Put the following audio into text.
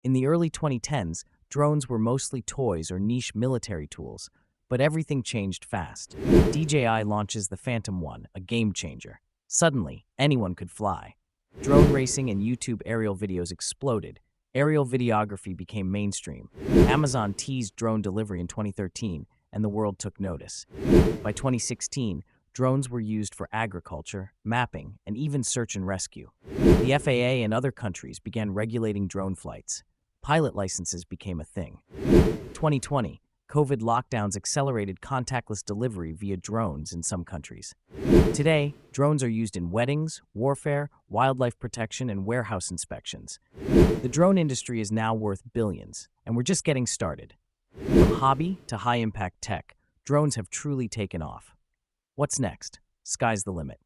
In the early 2010s, drones were mostly toys or niche military tools, but everything changed fast. DJI launches the Phantom 1, a game changer. Suddenly, anyone could fly. Drone racing and YouTube aerial videos exploded. Aerial videography became mainstream. Amazon teased drone delivery in 2013, and the world took notice. By 2016, drones were used for agriculture, mapping, and even search and rescue. The FAA and other countries began regulating drone flights. Pilot licenses became a thing. 2020, COVID lockdowns accelerated contactless delivery via drones in some countries. Today, drones are used in weddings, warfare, wildlife protection, and warehouse inspections. The drone industry is now worth billions, and we're just getting started. From hobby to high-impact tech, drones have truly taken off. What's next? Sky's the limit.